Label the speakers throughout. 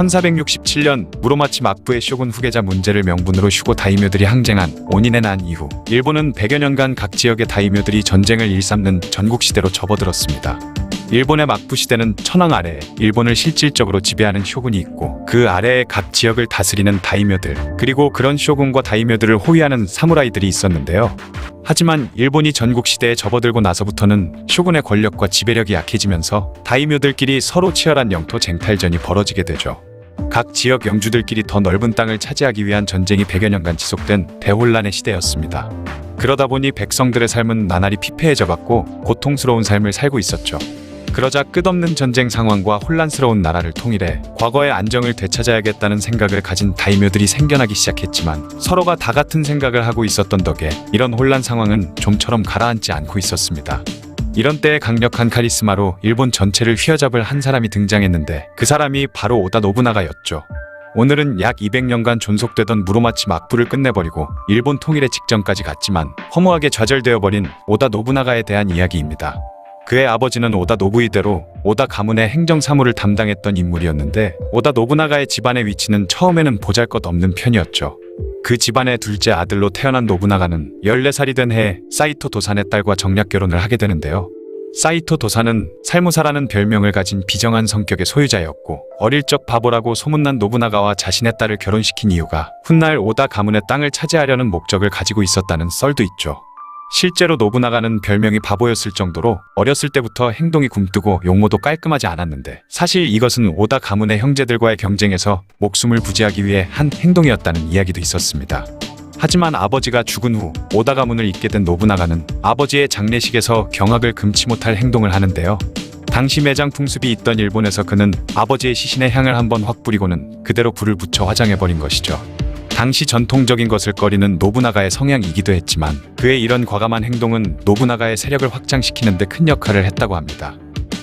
Speaker 1: 1467년 무로마치 막부의 쇼군 후계자 문제를 명분으로 슈고 다이묘들이 항쟁한 온인에 난 이후 일본은 100여 년간 각 지역의 다이묘들이 전쟁을 일삼는 전국시대로 접어들었습니다. 일본의 막부 시대는 천황 아래에 일본을 실질적으로 지배하는 쇼군이 있고 그 아래에 각 지역을 다스리는 다이묘들, 그리고 그런 쇼군과 다이묘들을 호위하는 사무라이들이 있었는데요. 하지만 일본이 전국시대에 접어들고 나서부터는 쇼군의 권력과 지배력이 약해지면서 다이묘들끼리 서로 치열한 영토 쟁탈전이 벌어지게 되죠. 각 지역 영주들끼리 더 넓은 땅을 차지하기 위한 전쟁이 100여 년간 지속된 대혼란의 시대였습니다. 그러다 보니 백성들의 삶은 나날이 피폐해져갔고 고통스러운 삶을 살고 있었죠. 그러자 끝없는 전쟁 상황과 혼란스러운 나라를 통일해 과거의 안정을 되찾아야겠다는 생각을 가진 다이묘들이 생겨나기 시작했지만 서로가 다 같은 생각을 하고 있었던 덕에 이런 혼란 상황은 좀처럼 가라앉지 않고 있었습니다. 이런 때에 강력한 카리스마로 일본 전체를 휘어잡을 한 사람이 등장했는데 그 사람이 바로 오다 노부나가였죠. 오늘은 약 200년간 존속되던 무로마치 막부를 끝내버리고 일본 통일의 직전까지 갔지만 허무하게 좌절되어버린 오다 노부나가에 대한 이야기입니다. 그의 아버지는 오다 노부히데로 오다 가문의 행정사무를 담당했던 인물이었는데 오다 노부나가의 집안의 위치는 처음에는 보잘것없는 편이었죠. 그 집안의 둘째 아들로 태어난 노부나가는 14살이 된 해에 사이토 도산의 딸과 정략 결혼을 하게 되는데요. 사이토 도산은 살무사라는 별명을 가진 비정한 성격의 소유자였고 어릴 적 바보라고 소문난 노부나가와 자신의 딸을 결혼시킨 이유가 훗날 오다 가문의 땅을 차지하려는 목적을 가지고 있었다는 썰도 있죠. 실제로 노부나가는 별명이 바보였을 정도로 어렸을 때부터 행동이 굼뜨고 용모도 깔끔하지 않았는데 사실 이것은 오다 가문의 형제들과의 경쟁에서 목숨을 부지하기 위해 한 행동이었다는 이야기도 있었습니다. 하지만 아버지가 죽은 후 오다 가문을 잇게 된 노부나가는 아버지의 장례식에서 경악을 금치 못할 행동을 하는데요. 당시 매장 풍습이 있던 일본에서 그는 아버지의 시신에 향을 한번 확 뿌리고는 그대로 불을 붙여 화장해버린 것이죠. 당시 전통적인 것을 꺼리는 노부나가의 성향이기도 했지만 그의 이런 과감한 행동은 노부나가의 세력을 확장시키는 데 큰 역할을 했다고 합니다.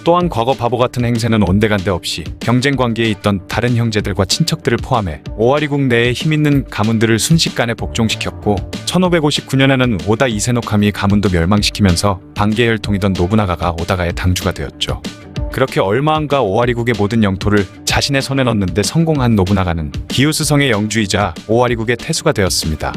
Speaker 1: 또한 과거 바보 같은 행세는 온데간데 없이 경쟁 관계에 있던 다른 형제들과 친척들을 포함해 오와리국 내에 힘있는 가문들을 순식간에 복종시켰고 1559년에는 오다 이세노카미 가문도 멸망시키면서 반계혈통이던 노부나가가 오다가의 당주가 되었죠. 그렇게 얼마 안가 오와리국의 모든 영토를 자신의 손에 넣는데 성공한 노부나가는 기요스성의 영주이자 오와리국의 태수가 되었습니다.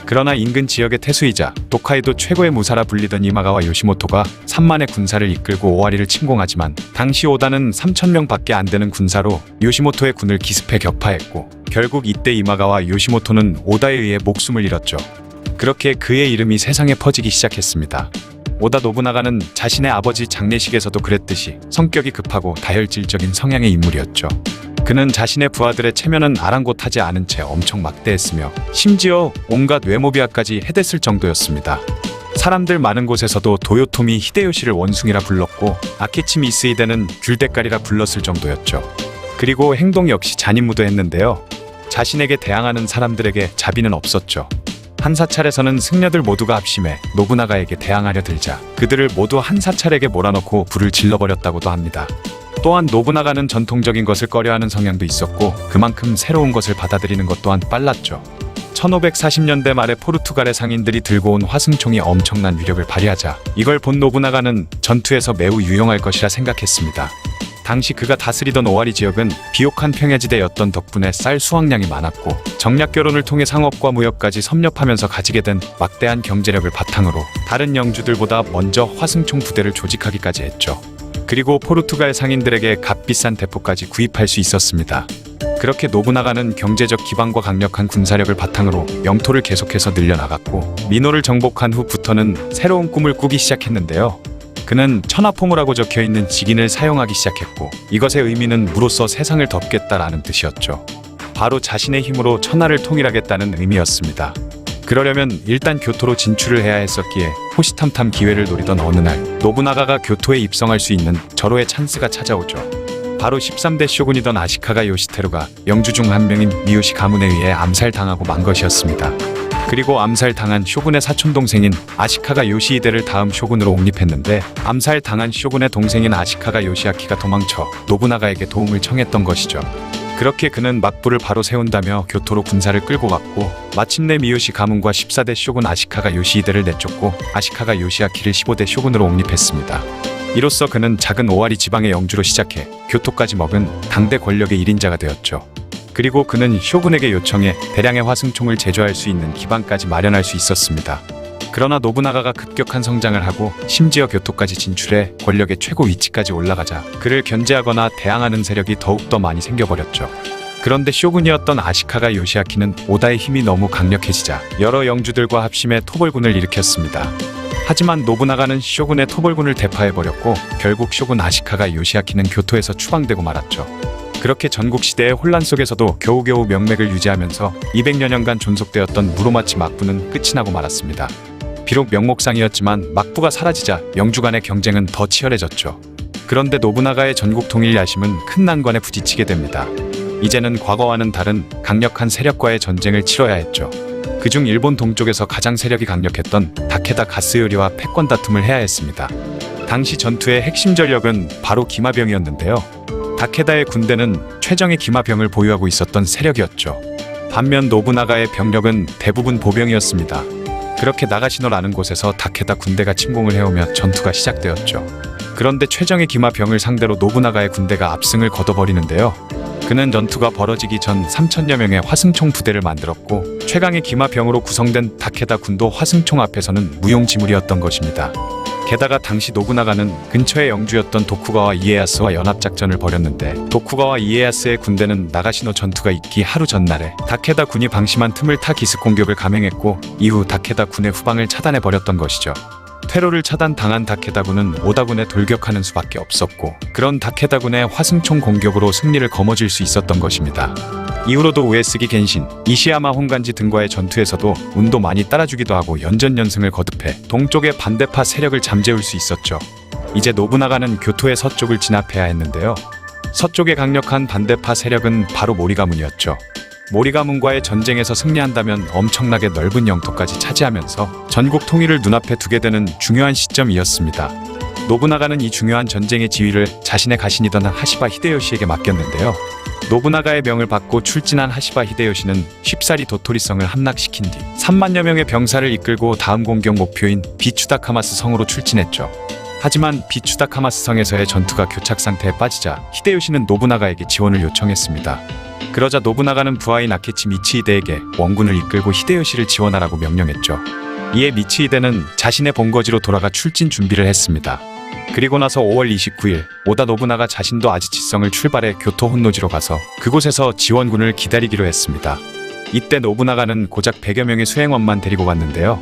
Speaker 1: 그러나 인근 지역의 태수이자 도카이도 최고의 무사라 불리던 이마가와 요시모토가 3만의 군사를 이끌고 오와리를 침공하지만 당시 오다는 3,000명 밖에 안 되는 군사로 요시모토의 군을 기습해 격파했고 결국 이때 이마가와 요시모토는 오다에 의해 목숨을 잃었죠. 그렇게 그의 이름이 세상에 퍼지기 시작했습니다. 오다 노부나가는 자신의 아버지 장례식에서도 그랬듯이 성격이 급하고 다혈질적인 성향의 인물이었죠. 그는 자신의 부하들의 체면은 아랑곳하지 않은 채 엄청 막대했으며 심지어 온갖 외모비하까지 해댔을 정도였습니다. 사람들 많은 곳에서도 도요토미 히데요시를 원숭이라 불렀고 아케치미 이스히데는 귤대깔이라 불렀을 정도였죠. 그리고 행동 역시 잔인무도했는데요. 자신에게 대항하는 사람들에게 자비는 없었죠. 한 사찰에서는 승려들 모두가 합심해 노부나가에게 대항하려 들자 그들을 모두 한 사찰에게 몰아넣고 불을 질러버렸다고도 합니다. 또한 노부나가는 전통적인 것을 꺼려하는 성향도 있었고 그만큼 새로운 것을 받아들이는 것 또한 빨랐죠. 1540년대 말에 포르투갈의 상인들이 들고 온 화승총이 엄청난 위력을 발휘하자 이걸 본 노부나가는 전투에서 매우 유용할 것이라 생각했습니다. 당시 그가 다스리던 오와리 지역은 비옥한 평야지대였던 덕분에 쌀 수확량이 많았고 정략 결혼을 통해 상업과 무역까지 섭렵하면서 가지게 된 막대한 경제력을 바탕으로 다른 영주들보다 먼저 화승총 부대를 조직하기까지 했죠. 그리고 포르투갈 상인들에게 값비싼 대포까지 구입할 수 있었습니다. 그렇게 노부나가는 경제적 기반과 강력한 군사력을 바탕으로 영토를 계속해서 늘려나갔고 미노를 정복한 후부터는 새로운 꿈을 꾸기 시작했는데요. 그는 천하포무라고 적혀있는 직인을 사용하기 시작했고 이것의 의미는 무로써 세상을 덮겠다라는 뜻이었죠. 바로 자신의 힘으로 천하를 통일하겠다는 의미였습니다. 그러려면 일단 교토로 진출을 해야 했었기에 호시탐탐 기회를 노리던 어느 날 노부나가가 교토에 입성할 수 있는 절호의 찬스가 찾아오죠. 바로 13대 쇼군이던 아시카가 요시테루가 영주 중 한 명인 미요시 가문에 의해 암살당하고 만 것이었습니다. 그리고 암살당한 쇼군의 사촌동생인 아시카가 요시히데를 다음 쇼군으로 옹립했는데 암살당한 쇼군의 동생인 아시카가 요시아키가 도망쳐 노부나가에게 도움을 청했던 것이죠. 그렇게 그는 막부를 바로 세운다며 교토로 군사를 끌고 갔고 마침내 미요시 가문과 14대 쇼군 아시카가 요시히데를 내쫓고 아시카가 요시아키를 15대 쇼군으로 옹립했습니다. 이로써 그는 작은 오와리 지방의 영주로 시작해 교토까지 먹은 당대 권력의 1인자가 되었죠. 그리고 그는 쇼군에게 요청해 대량의 화승총을 제조할 수 있는 기반까지 마련할 수 있었습니다. 그러나 노부나가가 급격한 성장을 하고 심지어 교토까지 진출해 권력의 최고 위치까지 올라가자 그를 견제하거나 대항하는 세력이 더욱더 많이 생겨버렸죠. 그런데 쇼군이었던 아시카가 요시아키는 오다의 힘이 너무 강력해지자 여러 영주들과 합심해 토벌군을 일으켰습니다. 하지만 노부나가는 쇼군의 토벌군을 대파해버렸고 결국 쇼군 아시카가 요시아키는 교토에서 추방되고 말았죠. 그렇게 전국시대의 혼란 속에서도 겨우겨우 명맥을 유지하면서 200여 년간 존속되었던 무로마치 막부는 끝이 나고 말았습니다. 비록 명목상이었지만 막부가 사라지자 영주 간의 경쟁은 더 치열해졌죠. 그런데 노부나가의 전국 통일 야심은 큰 난관에 부딪히게 됩니다. 이제는 과거와는 다른 강력한 세력과의 전쟁을 치러야 했죠. 그중 일본 동쪽에서 가장 세력이 강력했던 다케다 가스요리와 패권 다툼을 해야 했습니다. 당시 전투의 핵심 전력은 바로 기마병이었는데요. 다케다의 군대는 최정예 기마병을 보유하고 있었던 세력이었죠. 반면 노부나가의 병력은 대부분 보병이었습니다. 그렇게 나가시노라는 곳에서 다케다 군대가 침공을 해오며 전투가 시작되었죠. 그런데 최정예 기마병을 상대로 노부나가의 군대가 압승을 거둬버리는데요. 그는 전투가 벌어지기 전 3천여 명의 화승총 부대를 만들었고 최강의 기마병으로 구성된 다케다 군도 화승총 앞에서는 무용지물이었던 것입니다. 게다가 당시 노부나가는 근처의 영주였던 도쿠가와 이에야스와 연합작전을 벌였는데 도쿠가와 이에야스의 군대는 나가시노 전투가 있기 하루 전날에 다케다 군이 방심한 틈을 타 기습 공격을 감행했고 이후 다케다 군의 후방을 차단해버렸던 것이죠. 퇴로를 차단당한 다케다군은 오다군에 돌격하는 수밖에 없었고 그런 다케다군의 화승총 공격으로 승리를 거머쥘 수 있었던 것입니다. 이후로도 우에스기 겐신, 이시야마 혼간지 등과의 전투에서도 운도 많이 따라주기도 하고 연전연승을 거듭해 동쪽의 반대파 세력을 잠재울 수 있었죠. 이제 노부나가는 교토의 서쪽을 진압해야 했는데요. 서쪽의 강력한 반대파 세력은 바로 모리가문이었죠. 모리가문과의 전쟁에서 승리한다면 엄청나게 넓은 영토까지 차지하면서 전국 통일을 눈앞에 두게 되는 중요한 시점이었습니다. 노부나가는 이 중요한 전쟁의 지휘를 자신의 가신이던 하시바 히데요시에게 맡겼는데요. 노부나가의 명을 받고 출진한 하시바 히데요시는 쉽사리 도토리성을 함락시킨 뒤 3만여 명의 병사를 이끌고 다음 공격 목표인 비추다카마스 성으로 출진했죠. 하지만 비추다카마스 성에서의 전투가 교착 상태에 빠지자 히데요시는 노부나가에게 지원을 요청했습니다. 그러자 노부나가는 부하인 아케치 미치히데에게 원군을 이끌고 히데요시를 지원하라고 명령했죠. 이에 미치히데는 자신의 본거지로 돌아가 출진 준비를 했습니다. 그리고 나서 5월 29일 오다 노부나가 자신도 아지치성을 출발해 교토 혼노지로 가서 그곳에서 지원군을 기다리기로 했습니다. 이때 노부나가는 고작 100여 명의 수행원만 데리고 갔는데요.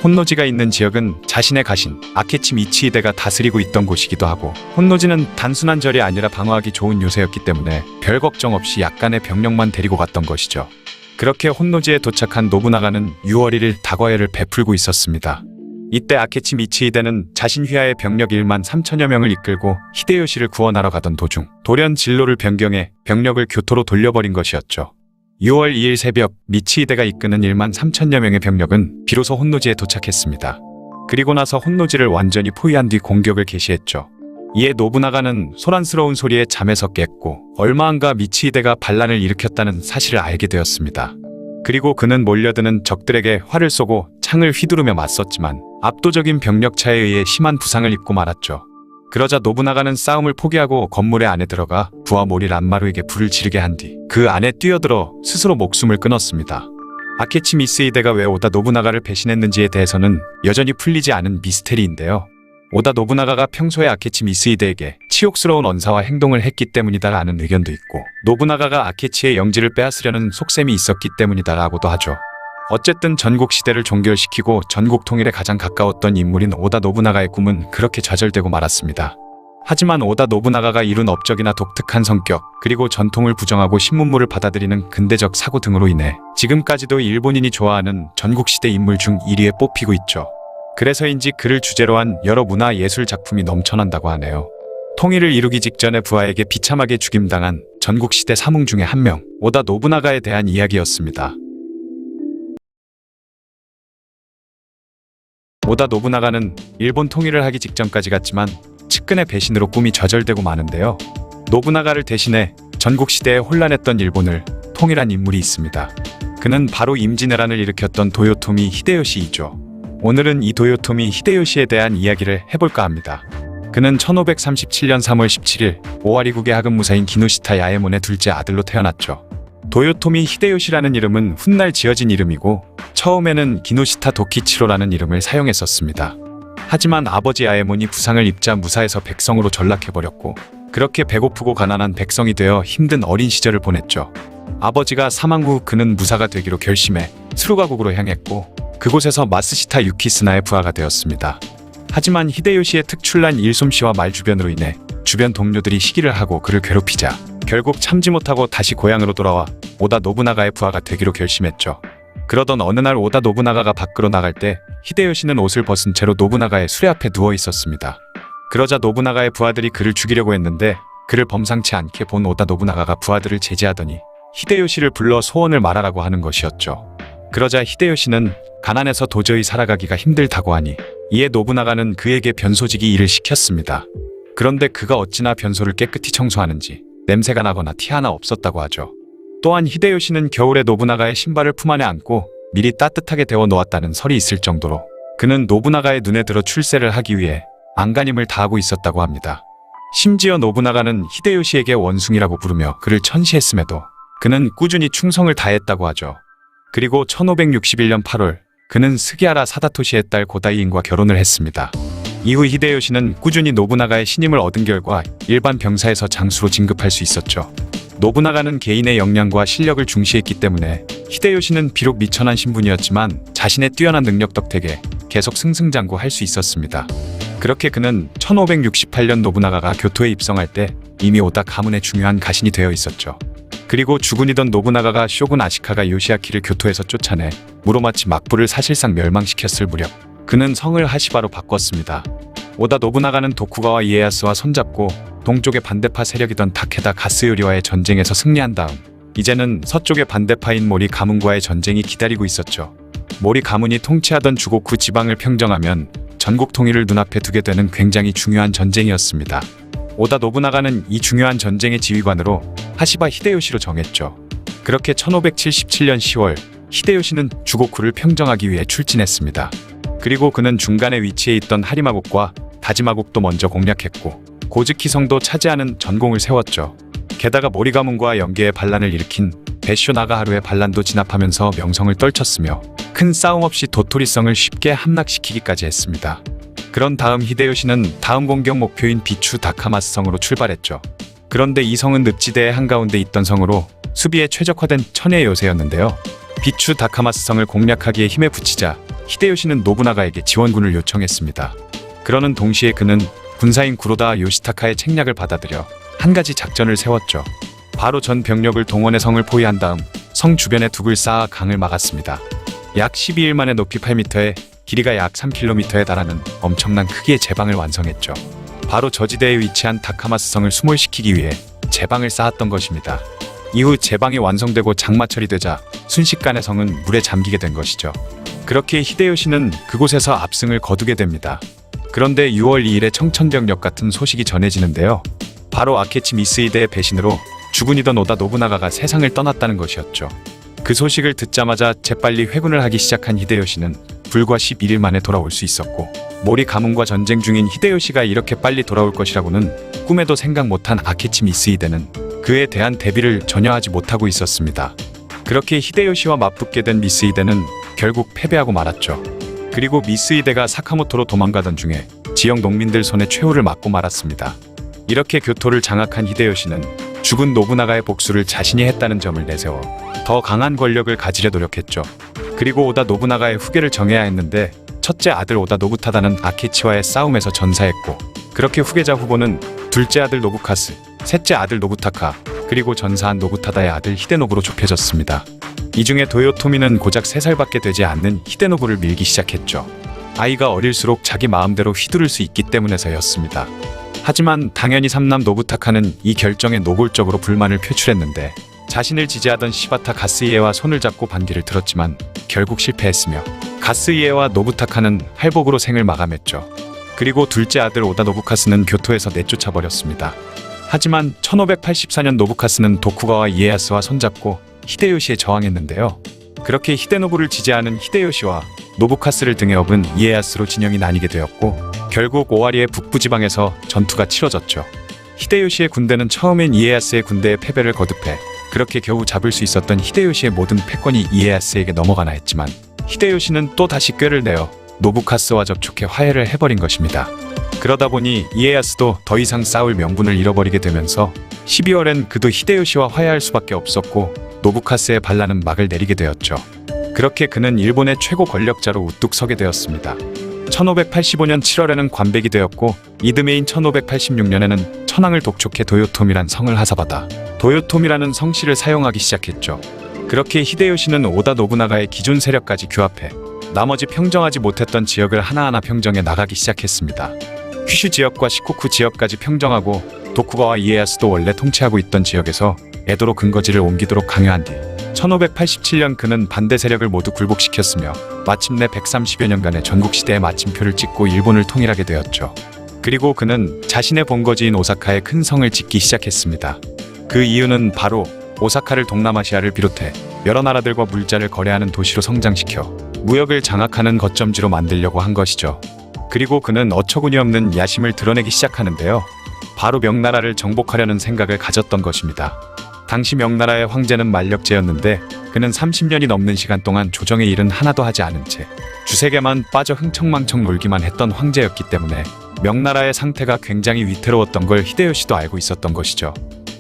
Speaker 1: 혼노지가 있는 지역은 자신의 가신 아케치 미치히데가 다스리고 있던 곳이기도 하고 혼노지는 단순한 절이 아니라 방어하기 좋은 요새였기 때문에 별 걱정 없이 약간의 병력만 데리고 갔던 것이죠. 그렇게 혼노지에 도착한 노부나가는 6월 1일 다과회를 베풀고 있었습니다. 이때 아케치 미치히데는 자신 휘하의 병력 1만 3천여 명을 이끌고 히데요시를 구원하러 가던 도중 돌연 진로를 변경해 병력을 교토로 돌려버린 것이었죠. 6월 2일 새벽 미치히데가 이끄는 1만 3천여 명의 병력은 비로소 혼노지에 도착했습니다. 그리고 나서 혼노지를 완전히 포위한 뒤 공격을 개시했죠. 이에 노부나가는 소란스러운 소리에 잠에서 깼고 얼마 안가 미치히데가 반란을 일으켰다는 사실을 알게 되었습니다. 그리고 그는 몰려드는 적들에게 활을 쏘고 창을 휘두르며 맞섰지만 압도적인 병력차에 의해 심한 부상을 입고 말았죠. 그러자 노부나가는 싸움을 포기하고 건물의 안에 들어가 부하 모리 란마루에게 불을 지르게 한 뒤 그 안에 뛰어들어 스스로 목숨을 끊었습니다. 아케치 미스히데가 왜 오다 노부나가를 배신했는지에 대해서는 여전히 풀리지 않은 미스테리인데요. 오다 노부나가가 평소에 아케치 미스히데에게 치욕스러운 언사와 행동을 했기 때문이다라는 의견도 있고 노부나가가 아케치의 영지를 빼앗으려는 속셈이 있었기 때문이다라고도 하죠. 어쨌든 전국 시대를 종결시키고 전국 통일에 가장 가까웠던 인물인 오다 노부나가의 꿈은 그렇게 좌절되고 말았습니다. 하지만 오다 노부나가가 이룬 업적이나 독특한 성격, 그리고 전통을 부정하고 신문물을 받아들이는 근대적 사고 등으로 인해 지금까지도 일본인이 좋아하는 전국시대 인물 중 1위에 뽑히고 있죠. 그래서인지 그를 주제로 한 여러 문화 예술 작품이 넘쳐난다고 하네요. 통일을 이루기 직전에 부하에게 비참하게 죽임당한 전국시대 사뭉 중에 한 명, 오다 노부나가에 대한 이야기였습니다. 오다 노부나가는 일본 통일을 하기 직전까지 갔지만 측근의 배신으로 꿈이 좌절되고 마는데요. 노부나가를 대신해 전국시대에 혼란했던 일본을 통일한 인물이 있습니다. 그는 바로 임진왜란을 일으켰던 도요토미 히데요시이죠. 오늘은 이 도요토미 히데요시에 대한 이야기를 해볼까 합니다. 그는 1537년 3월 17일 오와리국의 하급 무사인 기노시타 야에몬의 둘째 아들로 태어났죠. 도요토미 히데요시라는 이름은 훗날 지어진 이름이고 처음에는 기노시타 도키치로라는 이름을 사용했었습니다. 하지만 아버지 야에몬이 부상을 입자 무사에서 백성으로 전락해버렸고 그렇게 배고프고 가난한 백성이 되어 힘든 어린 시절을 보냈죠. 아버지가 사망 후 그는 무사가 되기로 결심해 수루가국으로 향했고 그곳에서 마스시타 유키스나의 부하가 되었습니다. 하지만 히데요시의 특출난 일솜씨와 말주변으로 인해 주변 동료들이 시기를 하고 그를 괴롭히자 결국 참지 못하고 다시 고향으로 돌아와 오다 노부나가의 부하가 되기로 결심했죠. 그러던 어느 날 오다 노부나가가 밖으로 나갈 때 히데요시는 옷을 벗은 채로 노부나가의 수레 앞에 누워 있었습니다. 그러자 노부나가의 부하들이 그를 죽이려고 했는데 그를 범상치 않게 본 오다 노부나가가 부하들을 제지하더니 히데요시를 불러 소원을 말하라고 하는 것이었죠. 그러자 히데요시는 가난해서 도저히 살아가기가 힘들다고 하니 이에 노부나가는 그에게 변소지기 일을 시켰습니다. 그런데 그가 어찌나 변소를 깨끗이 청소하는지 냄새가 나거나 티 하나 없었다고 하죠. 또한 히데요시는 겨울에 노부나가의 신발을 품 안에 안고 미리 따뜻하게 데워 놓았다는 설이 있을 정도로 그는 노부나가의 눈에 들어 출세를 하기 위해 안간힘을 다하고 있었다고 합니다. 심지어 노부나가는 히데요시에게 원숭이라고 부르며 그를 천시했음에도 그는 꾸준히 충성을 다했다고 하죠. 그리고 1561년 8월 그는 스기하라 사다토시의 딸 고다이인과 결혼을 했습니다. 이후 히데요시는 꾸준히 노부나가의 신임을 얻은 결과 일반 병사에서 장수로 진급할 수 있었죠. 노부나가는 개인의 역량과 실력을 중시했기 때문에 히데요시는 비록 미천한 신분이었지만 자신의 뛰어난 능력 덕택에 계속 승승장구할 수 있었습니다. 그렇게 그는 1568년 노부나가가 교토에 입성할 때 이미 오다 가문의 중요한 가신이 되어 있었죠. 그리고 주군이던 노부나가가 쇼군 아시카가 요시아키를 교토에서 쫓아내 무로마치 막부를 사실상 멸망시켰을 무렵 그는 성을 하시바로 바꿨습니다. 오다 노부나가는 도쿠가와 이에야스와 손잡고 동쪽의 반대파 세력이던 타케다 가스요리와의 전쟁에서 승리한 다음 이제는 서쪽의 반대파인 모리 가문과의 전쟁이 기다리고 있었죠. 모리 가문이 통치하던 주고쿠 지방을 평정하면 전국 통일을 눈앞에 두게 되는 굉장히 중요한 전쟁이었습니다. 오다 노부나가는 이 중요한 전쟁의 지휘관으로 하시바 히데요시로 정했죠. 그렇게 1577년 10월 히데요시는 주고쿠를 평정하기 위해 출진했습니다. 그리고 그는 중간에 위치해 있던 하리마국과 다지마국도 먼저 공략했고 고즈키성도 차지하는 전공을 세웠죠. 게다가 모리 가문과 연계의 반란을 일으킨 베쇼 나가하루의 반란도 진압하면서 명성을 떨쳤으며 큰 싸움 없이 도토리성을 쉽게 함락시키기까지 했습니다. 그런 다음 히데요시는 다음 공격 목표인 비추 다카마스 성으로 출발했죠. 그런데 이 성은 늪지대의 한가운데 있던 성으로 수비에 최적화된 천의 요새였는데요. 비추 다카마스 성을 공략하기에 힘에 부치자 히데요시는 노부나가에게 지원군을 요청했습니다. 그러는 동시에 그는 군사인 구로다 요시타카의 책략을 받아들여 한 가지 작전을 세웠죠. 바로 전 병력을 동원해 성을 포위한 다음 성 주변에 둑을 쌓아 강을 막았습니다. 약 12일 만에 높이 8m에 길이가 약 3km에 달하는 엄청난 크기의 제방을 완성했죠. 바로 저지대에 위치한 다카마스 성을 수몰시키기 위해 제방을 쌓았던 것입니다. 이후 제방이 완성되고 장마철이 되자 순식간에 성은 물에 잠기게 된 것이죠. 그렇게 히데요시는 그곳에서 압승을 거두게 됩니다. 그런데 6월 2일에 청천벽력 같은 소식이 전해지는데요. 바로 아케치 미스히데의 배신으로 주군이던 오다 노부나가가 세상을 떠났다는 것이었죠. 그 소식을 듣자마자 재빨리 회군을 하기 시작한 히데요시는 불과 11일 만에 돌아올 수 있었고 모리 가문과 전쟁 중인 히데요시가 이렇게 빨리 돌아올 것이라고는 꿈에도 생각 못한 아케치 미스히데는 그에 대한 대비를 전혀 하지 못하고 있었습니다. 그렇게 히데요시와 맞붙게 된 미스히데는 결국 패배하고 말았죠. 그리고 미스히데가 사카모토로 도망가던 중에 지역 농민들 손에 최후를 맞고 말았습니다. 이렇게 교토를 장악한 히데요시는 죽은 노부나가의 복수를 자신이 했다는 점을 내세워 더 강한 권력을 가지려 노력했죠. 그리고 오다 노부나가의 후계를 정해야 했는데 첫째 아들 오다 노부타다는 아케치와의 싸움에서 전사했고 그렇게 후계자 후보는 둘째 아들 노부카스, 셋째 아들 노부타카, 그리고 전사한 노부타다의 아들 히데노부로 좁혀졌습니다. 이 중에 도요토미는 고작 3살밖에 되지 않는 히데노부를 밀기 시작했죠. 아이가 어릴수록 자기 마음대로 휘두를 수 있기 때문에서였습니다. 하지만 당연히 삼남 노부타카는 이 결정에 노골적으로 불만을 표출했는데 자신을 지지하던 시바타 가스이에와 손을 잡고 반기를 들었지만 결국 실패했으며 가스이에와 노부타카는 할복으로 생을 마감했죠. 그리고 둘째 아들 오다 노부카스는 교토에서 내쫓아버렸습니다. 하지만 1584년 노부카스는 도쿠가와 이에야스와 손잡고 히데요시에 저항했는데요. 그렇게 히데노부를 지지하는 히데요시와 노부카스를 등에 업은 이에야스로 진영이 나뉘게 되었고 결국 오와리의 북부지방에서 전투가 치러졌죠. 히데요시의 군대는 처음엔 이에야스의 군대의 패배를 거듭해 그렇게 겨우 잡을 수 있었던 히데요시의 모든 패권이 이에야스에게 넘어가나 했지만 히데요시는 또 다시 꾀를 내어 노부카스와 접촉해 화해를 해버린 것입니다. 그러다 보니 이에야스도 더 이상 싸울 명분을 잃어버리게 되면서 12월엔 그도 히데요시와 화해할 수밖에 없었고 노부카스의 반란은 막을 내리게 되었죠. 그렇게 그는 일본의 최고 권력자로 우뚝 서게 되었습니다. 1585년 7월에는 관백이 되었고 이듬해인 1586년에는 천황을 독촉해 도요토미란 성을 하사받아 도요토미라는 성씨를 사용하기 시작했죠. 그렇게 히데요시는 오다 노부나가의 기존 세력까지 규합해 나머지 평정하지 못했던 지역을 하나하나 평정해 나가기 시작했습니다. 큐슈 지역과 시코쿠 지역까지 평정하고 도쿠가와 이에야스도 원래 통치하고 있던 지역에서 에도로 근거지를 옮기도록 강요한 뒤 1587년 그는 반대 세력을 모두 굴복시켰으며 마침내 130여 년간의 전국시대의 마침표를 찍고 일본을 통일하게 되었죠. 그리고 그는 자신의 본거지인 오사카에 큰 성을 짓기 시작했습니다. 그 이유는 바로 오사카를 동남아시아를 비롯해 여러 나라들과 물자를 거래하는 도시로 성장시켜 무역을 장악하는 거점지로 만들려고 한 것이죠. 그리고 그는 어처구니없는 야심을 드러내기 시작하는데요. 바로 명나라를 정복하려는 생각을 가졌던 것입니다. 당시 명나라의 황제는 만력제였는데 그는 30년이 넘는 시간 동안 조정의 일은 하나도 하지 않은 채 주색에만 빠져 흥청망청 놀기만 했던 황제였기 때문에 명나라의 상태가 굉장히 위태로웠던 걸 히데요시도 알고 있었던 것이죠.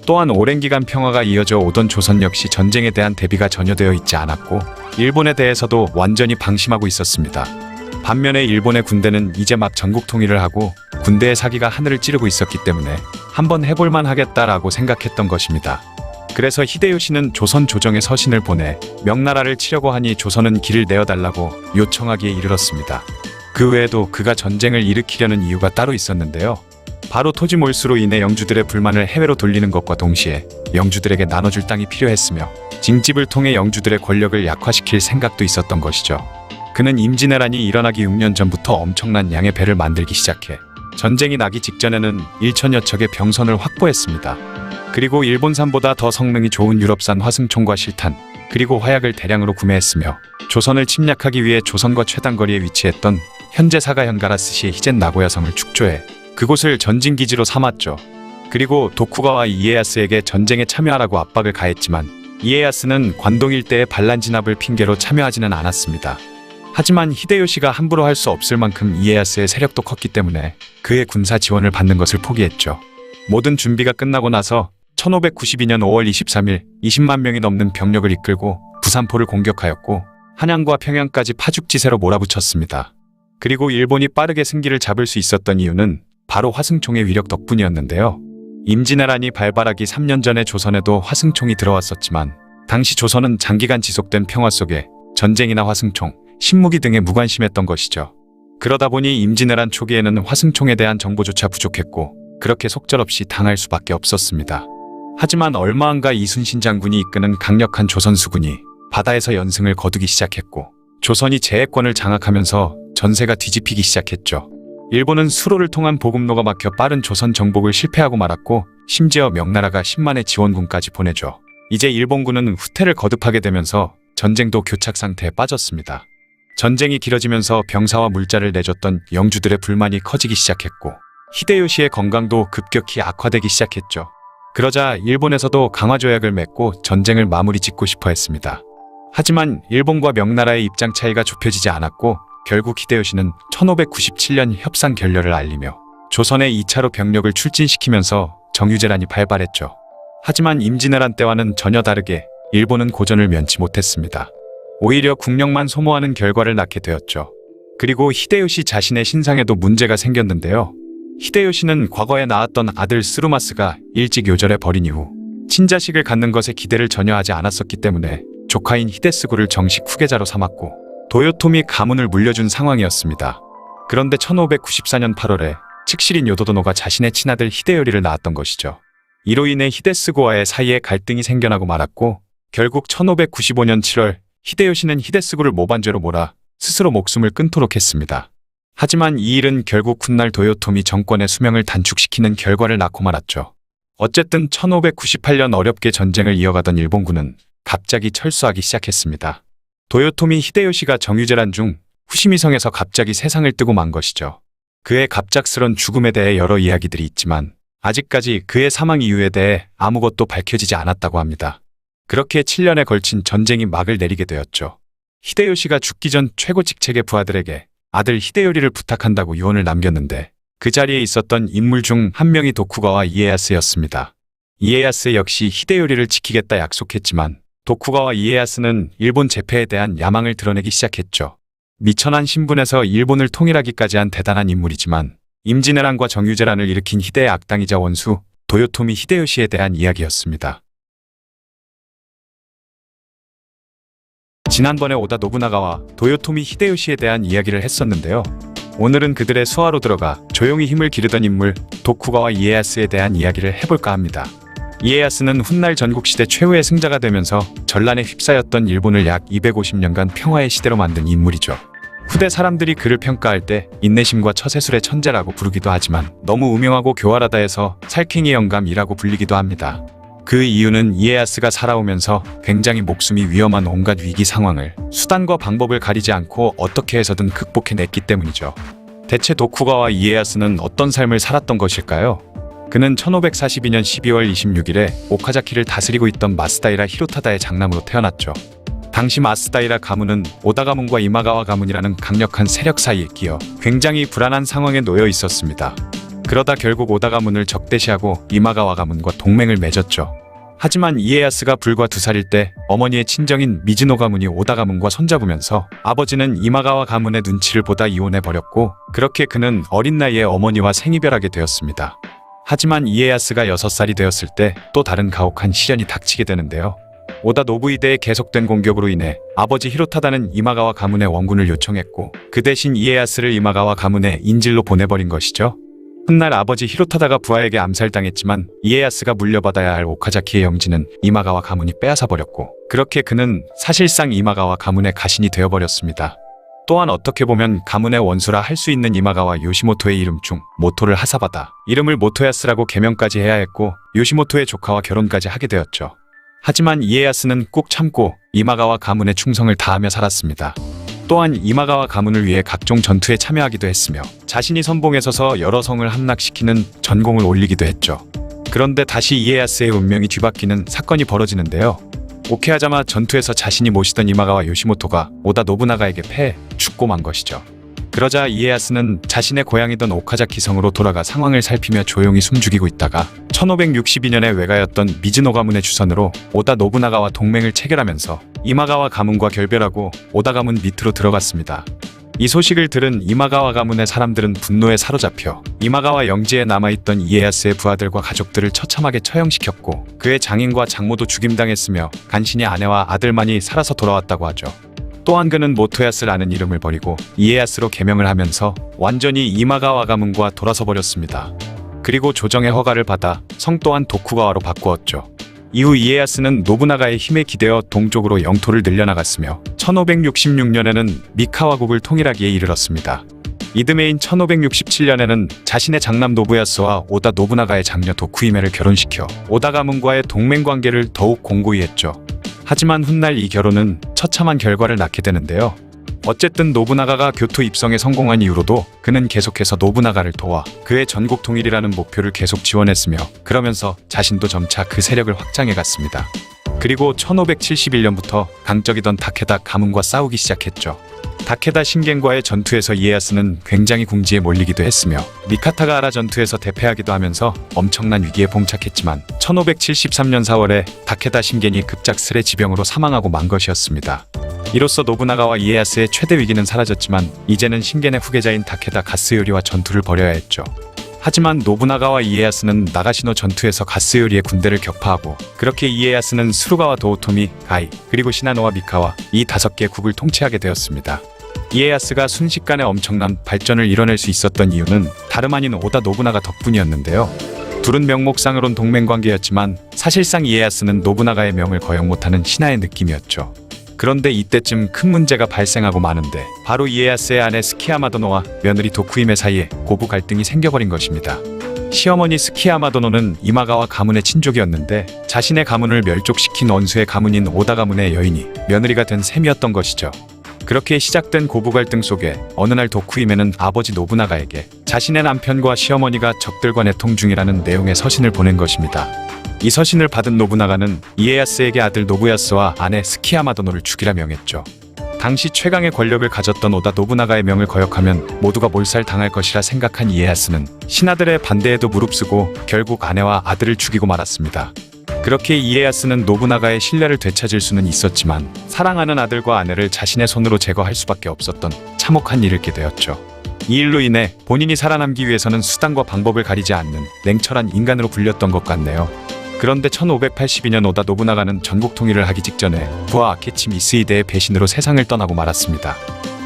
Speaker 1: 또한 오랜 기간 평화가 이어져 오던 조선 역시 전쟁에 대한 대비가 전혀 되어 있지 않았고 일본에 대해서도 완전히 방심하고 있었습니다. 반면에 일본의 군대는 이제 막 전국 통일을 하고 군대의 사기가 하늘을 찌르고 있었기 때문에 한번 해볼만 하겠다라고 생각했던 것입니다. 그래서 히데요시는 조선 조정에 서신을 보내 명나라를 치려고 하니 조선은 길을 내어달라고 요청하기에 이르렀습니다. 그 외에도 그가 전쟁을 일으키려는 이유가 따로 있었는데요. 바로 토지 몰수로 인해 영주들의 불만을 해외로 돌리는 것과 동시에 영주들에게 나눠줄 땅이 필요했으며 징집을 통해 영주들의 권력을 약화시킬 생각도 있었던 것이죠. 그는 임진왜란이 일어나기 6년 전부터 엄청난 양의 배를 만들기 시작해 전쟁이 나기 직전에는 1천여 척의 병선을 확보했습니다. 그리고 일본산보다 더 성능이 좋은 유럽산 화승총과 실탄, 그리고 화약을 대량으로 구매했으며 조선을 침략하기 위해 조선과 최단거리에 위치했던 현재 사가현 가라스시의 히젠 나고야성을 축조해 그곳을 전진기지로 삼았죠. 그리고 도쿠가와 이에야스에게 전쟁에 참여하라고 압박을 가했지만 이에야스는 관동 일대의 반란 진압을 핑계로 참여하지는 않았습니다. 하지만 히데요시가 함부로 할 수 없을 만큼 이에야스의 세력도 컸기 때문에 그의 군사 지원을 받는 것을 포기했죠. 모든 준비가 끝나고 나서 1592년 5월 23일 20만 명이 넘는 병력을 이끌고 부산포를 공격하였고 한양과 평양까지 파죽지세로 몰아붙였습니다. 그리고 일본이 빠르게 승기를 잡을 수 있었던 이유는 바로 화승총의 위력 덕분이었는데요. 임진왜란이 발발하기 3년 전에 조선에도 화승총이 들어왔었지만 당시 조선은 장기간 지속된 평화 속에 전쟁이나 화승총, 신무기 등에 무관심했던 것이죠. 그러다 보니 임진왜란 초기에는 화승총에 대한 정보조차 부족했고 그렇게 속절없이 당할 수밖에 없었습니다. 하지만 얼마 안가 이순신 장군이 이끄는 강력한 조선 수군이 바다에서 연승을 거두기 시작했고 조선이 제해권을 장악하면서 전세가 뒤집히기 시작했죠. 일본은 수로를 통한 보급로가 막혀 빠른 조선 정복을 실패하고 말았고 심지어 명나라가 10만의 지원군까지 보내줘 이제 일본군은 후퇴를 거듭하게 되면서 전쟁도 교착 상태에 빠졌습니다. 전쟁이 길어지면서 병사와 물자를 내줬던 영주들의 불만이 커지기 시작했고 히데요시의 건강도 급격히 악화되기 시작했죠. 그러자 일본에서도 강화조약을 맺고 전쟁을 마무리 짓고 싶어 했습니다. 하지만 일본과 명나라의 입장 차이가 좁혀지지 않았고 결국 히데요시는 1597년 협상 결렬을 알리며 조선에 2차로 병력을 출진시키면서 정유재란이 발발했죠. 하지만 임진왜란 때와는 전혀 다르게 일본은 고전을 면치 못했습니다. 오히려 국력만 소모하는 결과를 낳게 되었죠. 그리고 히데요시 자신의 신상에도 문제가 생겼는데요. 히데요시는 과거에 낳았던 아들 스루마스가 일찍 요절해 버린 이후 친자식을 갖는 것에 기대를 전혀 하지 않았었기 때문에 조카인 히데스구를 정식 후계자로 삼았고 도요토미 가문을 물려준 상황이었습니다. 그런데 1594년 8월에 측실인 요도도노가 자신의 친아들 히데요리를 낳았던 것이죠. 이로 인해 히데스구와의 사이에 갈등이 생겨나고 말았고 결국 1595년 7월 히데요시는 히데스구를 모반죄로 몰아 스스로 목숨을 끊도록 했습니다. 하지만 이 일은 결국 훗날 도요토미 정권의 수명을 단축시키는 결과를 낳고 말았죠. 어쨌든 1598년 어렵게 전쟁을 이어가던 일본군은 갑자기 철수하기 시작했습니다. 도요토미 히데요시가 정유재란 중 후시미성에서 갑자기 세상을 뜨고 만 것이죠. 그의 갑작스런 죽음에 대해 여러 이야기들이 있지만 아직까지 그의 사망 이유에 대해 아무것도 밝혀지지 않았다고 합니다. 그렇게 7년에 걸친 전쟁이 막을 내리게 되었죠. 히데요시가 죽기 전 최고 직책의 부하들에게 아들 히데요리를 부탁한다고 유언을 남겼는데 그 자리에 있었던 인물 중 한 명이 도쿠가와 이에야스였습니다. 이에야스 역시 히데요리를 지키겠다 약속했지만 도쿠가와 이에야스는 일본 제패에 대한 야망을 드러내기 시작했죠. 미천한 신분에서 일본을 통일하기까지 한 대단한 인물이지만 임진왜란과 정유재란을 일으킨 히데의 악당이자 원수 도요토미 히데요시에 대한 이야기였습니다. 지난번에 오다 노부나가와 도요토미 히데요시에 대한 이야기를 했었는데요. 오늘은 그들의 수하로 들어가 조용히 힘을 기르던 인물 도쿠가와 이에야스에 대한 이야기를 해볼까 합니다. 이에야스는 훗날 전국시대 최후의 승자가 되면서 전란에 휩싸였던 일본을 약 250년간 평화의 시대로 만든 인물이죠. 후대 사람들이 그를 평가할 때 인내심과 처세술의 천재라고 부르기도 하지만 너무 우명하고 교활하다 해서 살쾡이 영감이라고 불리기도 합니다. 그 이유는 이에야스가 살아오면서 굉장히 목숨이 위험한 온갖 위기 상황을 수단과 방법을 가리지 않고 어떻게 해서든 극복해냈기 때문이죠. 대체 도쿠가와 이에야스는 어떤 삶을 살았던 것일까요? 그는 1542년 12월 26일에 오카자키를 다스리고 있던 마스다이라 히로타다의 장남으로 태어났죠. 당시 마스다이라 가문은 오다 가문과 이마가와 가문이라는 강력한 세력 사이에 끼어 굉장히 불안한 상황에 놓여 있었습니다. 그러다 결국 오다 가문을 적대시하고 이마가와 가문과 동맹을 맺었죠. 하지만 이에야스가 불과 2살일 때 어머니의 친정인 미즈노 가문이 오다 가문과 손잡으면서 아버지는 이마가와 가문의 눈치를 보다 이혼해버렸고 그렇게 그는 어린 나이에 어머니와 생이별하게 되었습니다. 하지만 이에야스가 6살이 되었을 때 또 다른 가혹한 시련이 닥치게 되는데요. 오다 노부히데의 계속된 공격으로 인해 아버지 히로타다는 이마가와 가문의 원군을 요청했고 그 대신 이에야스를 이마가와 가문의 인질로 보내버린 것이죠. 훗날 아버지 히로타다가 부하에게 암살당했지만 이에야스가 물려받아야 할 오카자키의 영지는 이마가와 가문이 빼앗아버렸고 그렇게 그는 사실상 이마가와 가문의 가신이 되어버렸습니다. 또한 어떻게 보면 가문의 원수라 할 수 있는 이마가와 요시모토의 이름 중 모토를 하사받아 이름을 모토야스라고 개명까지 해야 했고 요시모토의 조카와 결혼까지 하게 되었죠. 하지만 이에야스는 꾹 참고 이마가와 가문의 충성을 다하며 살았습니다. 또한 이마가와 가문을 위해 각종 전투에 참여하기도 했으며 자신이 선봉에 서서 여러 성을 함락시키는 전공을 올리기도 했죠. 그런데 다시 이에야스의 운명이 뒤바뀌는 사건이 벌어지는데요. 오케하자마 전투에서 자신이 모시던 이마가와 요시모토가 오다 노부나가에게 패해 죽고 만 것이죠. 그러자 이에야스는 자신의 고향이던 오카자키 성으로 돌아가 상황을 살피며 조용히 숨죽이고 있다가 1562년에 외가였던 미즈노 가문의 주선으로 오다 노부나가와 동맹을 체결하면서 이마가와 가문과 결별하고 오다 가문 밑으로 들어갔습니다. 이 소식을 들은 이마가와 가문의 사람들은 분노에 사로잡혀 이마가와 영지에 남아있던 이에야스의 부하들과 가족들을 처참하게 처형시켰고 그의 장인과 장모도 죽임당했으며 간신히 아내와 아들만이 살아서 돌아왔다고 하죠. 또한 그는 모토야스라는 이름을 버리고 이에야스로 개명을 하면서 완전히 이마가와 가문과 돌아서 버렸습니다. 그리고 조정의 허가를 받아 성 또한 도쿠가와로 바꾸었죠. 이후 이에야스는 노부나가의 힘에 기대어 동쪽으로 영토를 늘려나갔으며 1566년에는 미카와국을 통일하기에 이르렀습니다. 이듬해인 1567년에는 자신의 장남 노부야스와 오다 노부나가의 장녀 도쿠이메를 결혼시켜 오다 가문과의 동맹관계를 더욱 공고히 했죠. 하지만 훗날 이 결혼은 처참한 결과를 낳게 되는데요. 어쨌든 노부나가가 교토 입성에 성공한 이후로도 그는 계속해서 노부나가를 도와 그의 전국 통일이라는 목표를 계속 지원했으며 그러면서 자신도 점차 그 세력을 확장해갔습니다. 그리고 1571년부터 강적이던 다케다 가문과 싸우기 시작했죠. 다케다 신겐과의 전투에서 이에야스는 굉장히 궁지에 몰리기도 했으며 미카타가하라 전투에서 대패하기도 하면서 엄청난 위기에 봉착했지만 1573년 4월에 다케다 신겐이 급작스레 지병으로 사망하고 만 것이었습니다. 이로써 노부나가와 이에야스의 최대 위기는 사라졌지만 이제는 신겐의 후계자인 다케다 가스요리와 전투를 벌여야 했죠. 하지만 노부나가와 이에야스는 나가시노 전투에서 가스요리의 군대를 격파하고 그렇게 이에야스는 수루가와 도오토미, 가이, 그리고 시나노와 미카와 이 5개 국을 통치하게 되었습니다. 이에야스가 순식간에 엄청난 발전을 이뤄낼 수 있었던 이유는 다름 아닌 오다 노부나가 덕분이었는데요. 둘은 명목상으론 동맹관계였지만 사실상 이에야스는 노부나가의 명을 거역 못하는 신하의 느낌이었죠. 그런데 이때쯤 큰 문제가 발생하고 마는데 바로 이에야스의 아내 스키야마도노와 며느리 도쿠이메 사이에 고부 갈등이 생겨버린 것입니다. 시어머니 스키야마도노는 이마가와 가문의 친족이었는데 자신의 가문을 멸족시킨 원수의 가문인 오다 가문의 여인이 며느리가 된 셈이었던 것이죠. 그렇게 시작된 고부 갈등 속에 어느 날 도쿠히메는 아버지 노부나가에게 자신의 남편과 시어머니가 적들과 내통 중이라는 내용의 서신을 보낸 것입니다. 이 서신을 받은 노부나가는 이에야스에게 아들 노부야스와 아내 스키야마도노를 죽이라 명했죠. 당시 최강의 권력을 가졌던 오다 노부나가의 명을 거역하면 모두가 몰살당할 것이라 생각한 이에야스는 신하들의 반대에도 무릅쓰고 결국 아내와 아들을 죽이고 말았습니다. 그렇게 이에야스는 노부나가의 신뢰를 되찾을 수는 있었지만 사랑하는 아들과 아내를 자신의 손으로 제거할 수밖에 없었던 참혹한 일을 겪게 되었죠. 이 일로 인해 본인이 살아남기 위해서는 수단과 방법을 가리지 않는 냉철한 인간으로 불렸던 것 같네요. 그런데 1582년 오다 노부나가는 전국 통일을 하기 직전에 부하 아케치 미스히데의 배신으로 세상을 떠나고 말았습니다.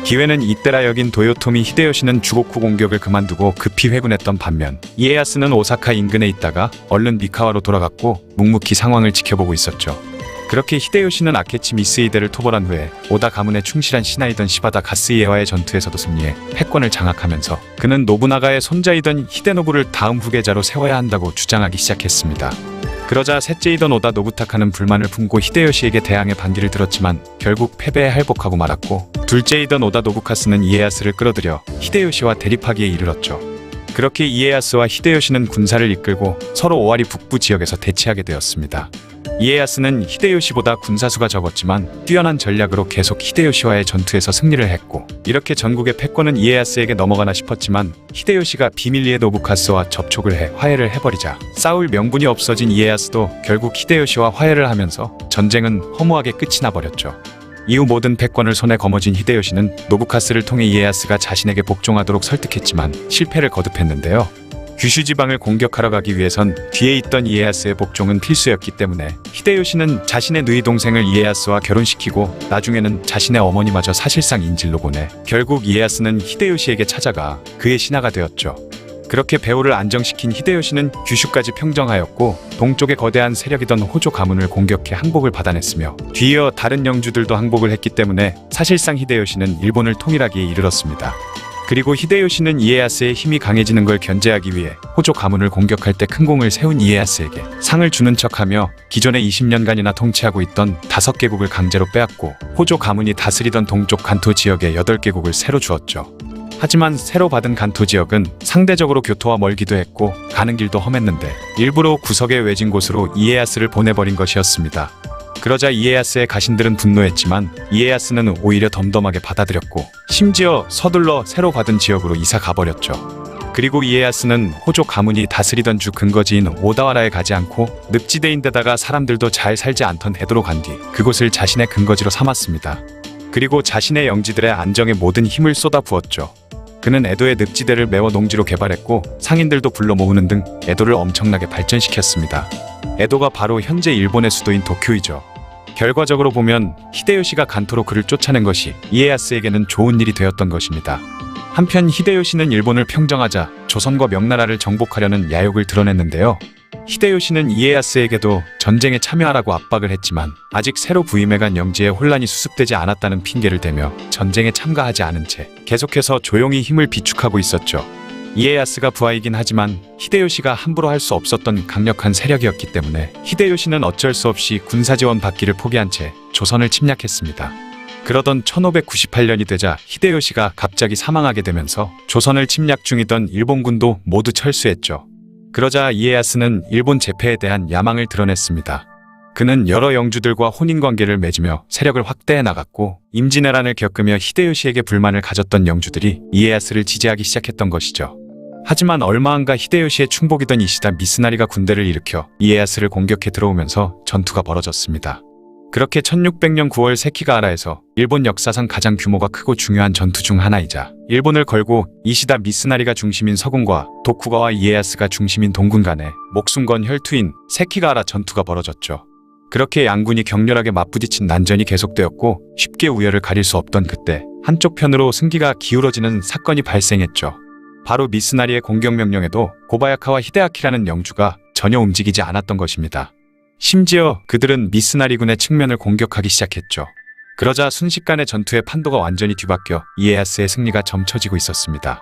Speaker 1: 기회는 이때라 여긴 도요토미 히데요시는 주고쿠 공격을 그만두고 급히 회군했던 반면 이에야스는 오사카 인근에 있다가 얼른 미카와로 돌아갔고 묵묵히 상황을 지켜보고 있었죠. 그렇게 히데요시는 아케치 미스히데를 토벌한 후에 오다 가문에 충실한 신하이던 시바다 가스이에와의 전투에서도 승리해 패권을 장악하면서 그는 노부나가의 손자이던 히데노부를 다음 후계자로 세워야 한다고 주장하기 시작했습니다. 그러자 셋째이던 오다 노부타카는 불만을 품고 히데요시에게 대항해 반기를 들었지만 결국 패배에 할복하고 말았고 둘째이던 오다 노부카스는 이에야스를 끌어들여 히데요시와 대립하기에 이르렀죠. 그렇게 이에야스와 히데요시는 군사를 이끌고 서로 오와리 북부 지역에서 대치하게 되었습니다. 이에야스는 히데요시보다 군사수가 적었지만 뛰어난 전략으로 계속 히데요시와의 전투에서 승리를 했고 이렇게 전국의 패권은 이에야스에게 넘어가나 싶었지만 히데요시가 비밀리에 노부카스와 접촉을 해 화해를 해버리자 싸울 명분이 없어진 이에야스도 결국 히데요시와 화해를 하면서 전쟁은 허무하게 끝이 나버렸죠. 이후 모든 패권을 손에 거머쥔 히데요시는 노부카스를 통해 이에야스가 자신에게 복종하도록 설득했지만 실패를 거듭했는데요. 규슈 지방을 공격하러 가기 위해선 뒤에 있던 이에야스의 복종은 필수였기 때문에 히데요시는 자신의 누이 동생을 이에야스와 결혼시키고 나중에는 자신의 어머니마저 사실상 인질로 보내 결국 이에야스는 히데요시에게 찾아가 그의 신하가 되었죠. 그렇게 배후를 안정시킨 히데요시는 규슈까지 평정하였고 동쪽의 거대한 세력이던 호조 가문을 공격해 항복을 받아냈으며 뒤이어 다른 영주들도 항복을 했기 때문에 사실상 히데요시는 일본을 통일하기에 이르렀습니다. 그리고 히데요시는 이에야스의 힘이 강해지는 걸 견제하기 위해 호조 가문을 공격할 때 큰 공을 세운 이에야스에게 상을 주는 척하며 기존에 20년간이나 통치하고 있던 5개국을 강제로 빼앗고 호조 가문이 다스리던 동쪽 간토 지역의 8개국을 새로 주었죠. 하지만 새로 받은 간토 지역은 상대적으로 교토와 멀기도 했고 가는 길도 험했는데 일부러 구석에 외진 곳으로 이에야스를 보내버린 것이었습니다. 그러자 이에야스의 가신들은 분노했지만 이에야스는 오히려 덤덤하게 받아들였고 심지어 서둘러 새로 받은 지역으로 이사 가버렸죠. 그리고 이에야스는 호조 가문이 다스리던 주 근거지인 오다와라에 가지 않고 늪지대인데다가 사람들도 잘 살지 않던 에도로 간 뒤 그곳을 자신의 근거지로 삼았습니다. 그리고 자신의 영지들의 안정에 모든 힘을 쏟아부었죠. 그는 에도의 늪지대를 메워 농지로 개발했고 상인들도 불러 모으는 등 에도를 엄청나게 발전시켰습니다. 에도가 바로 현재 일본의 수도인 도쿄이죠. 결과적으로 보면 히데요시가 간토로 그를 쫓아낸 것이 이에야스에게는 좋은 일이 되었던 것입니다. 한편 히데요시는 일본을 평정하자 조선과 명나라를 정복하려는 야욕을 드러냈는데요. 히데요시는 이에야스에게도 전쟁에 참여하라고 압박을 했지만 아직 새로 부임해간 영지에 혼란이 수습되지 않았다는 핑계를 대며 전쟁에 참가하지 않은 채 계속해서 조용히 힘을 비축하고 있었죠. 이에야스가 부하이긴 하지만 히데요시가 함부로 할 수 없었던 강력한 세력이었기 때문에 히데요시는 어쩔 수 없이 군사지원 받기를 포기한 채 조선을 침략했습니다. 그러던 1598년이 되자 히데요시가 갑자기 사망하게 되면서 조선을 침략 중이던 일본군도 모두 철수했죠. 그러자 이에야스는 일본 제패에 대한 야망을 드러냈습니다. 그는 여러 영주들과 혼인관계를 맺으며 세력을 확대해 나갔고 임진왜란을 겪으며 히데요시에게 불만을 가졌던 영주들이 이에야스를 지지하기 시작했던 것이죠. 하지만 얼마 안가 히데요시의 충복이던 이시다 미스나리가 군대를 일으켜 이에야스를 공격해 들어오면서 전투가 벌어졌습니다. 그렇게 1600년 9월 세키가하라에서 일본 역사상 가장 규모가 크고 중요한 전투 중 하나이자 일본을 걸고 이시다 미스나리가 중심인 서군과 도쿠가와 이에야스가 중심인 동군 간에 목숨 건 혈투인 세키가하라 전투가 벌어졌죠. 그렇게 양군이 격렬하게 맞부딪힌 난전이 계속되었고 쉽게 우열을 가릴 수 없던 그때 한쪽 편으로 승기가 기울어지는 사건이 발생했죠. 바로 미스나리의 공격 명령에도 고바야카와 히데아키라는 영주가 전혀 움직이지 않았던 것입니다. 심지어 그들은 미스나리군의 측면을 공격하기 시작했죠. 그러자 순식간에 전투의 판도가 완전히 뒤바뀌어 이에야스의 승리가 점쳐지고 있었습니다.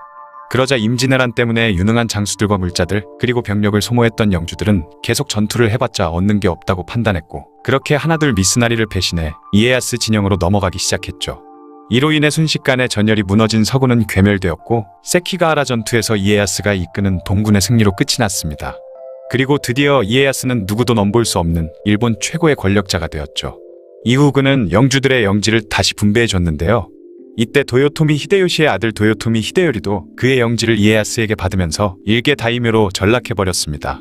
Speaker 1: 그러자 임진왜란 때문에 유능한 장수들과 물자들 그리고 병력을 소모했던 영주들은 계속 전투를 해봤자 얻는 게 없다고 판단했고 그렇게 하나둘 미스나리를 배신해 이에야스 진영으로 넘어가기 시작했죠. 이로 인해 순식간에 전열이 무너진 서구는 괴멸되었고 세키가하라 전투에서 이에야스가 이끄는 동군의 승리로 끝이 났습니다. 그리고 드디어 이에야스는 누구도 넘볼 수 없는 일본 최고의 권력자가 되었죠. 이후 그는 영주들의 영지를 다시 분배해줬는데요. 이때 도요토미 히데요시의 아들 도요토미 히데요리도 그의 영지를 이에야스에게 받으면서 일개 다이묘로 전락해버렸습니다.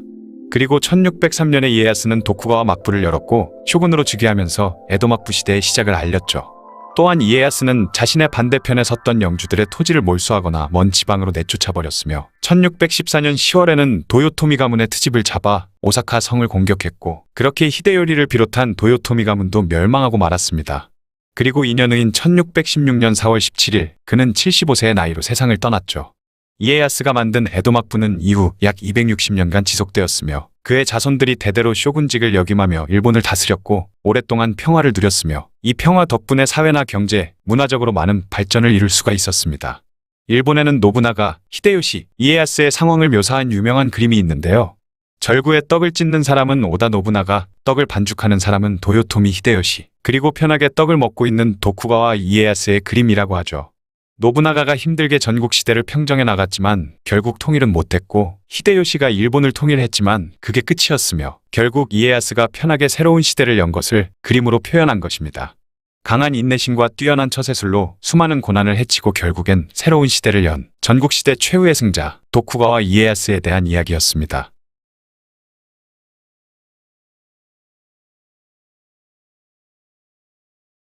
Speaker 1: 그리고 1603년에 이에야스는 도쿠가와 막부를 열었고 쇼군으로 즉위하면서 에도 막부 시대의 시작을 알렸죠. 또한 이에야스는 자신의 반대편에 섰던 영주들의 토지를 몰수하거나 먼 지방으로 내쫓아버렸으며 1614년 10월에는 도요토미 가문의 트집을 잡아 오사카 성을 공격했고 그렇게 히데요리를 비롯한 도요토미 가문도 멸망하고 말았습니다. 그리고 2년 후인 1616년 4월 17일 그는 75세의 나이로 세상을 떠났죠. 이에야스가 만든 에도 막부는 이후 약 260년간 지속되었으며 그의 자손들이 대대로 쇼군직을 역임하며 일본을 다스렸고 오랫동안 평화를 누렸으며 이 평화 덕분에 사회나 경제, 문화적으로 많은 발전을 이룰 수가 있었습니다. 일본에는 노부나가, 히데요시, 이에야스의 상황을 묘사한 유명한 그림이 있는데요. 절구에 떡을 찢는 사람은 오다 노부나가, 떡을 반죽하는 사람은 도요토미 히데요시, 그리고 편하게 떡을 먹고 있는 도쿠가와 이에야스의 그림이라고 하죠. 노부나가가 힘들게 전국 시대를 평정해 나갔지만 결국 통일은 못했고 히데요시가 일본을 통일했지만 그게 끝이었으며 결국 이에야스가 편하게 새로운 시대를 연 것을 그림으로 표현한 것입니다. 강한 인내심과 뛰어난 처세술로 수많은 고난을 헤치고 결국엔 새로운 시대를 연 전국 시대 최후의 승자 도쿠가와 이에야스에 대한 이야기였습니다.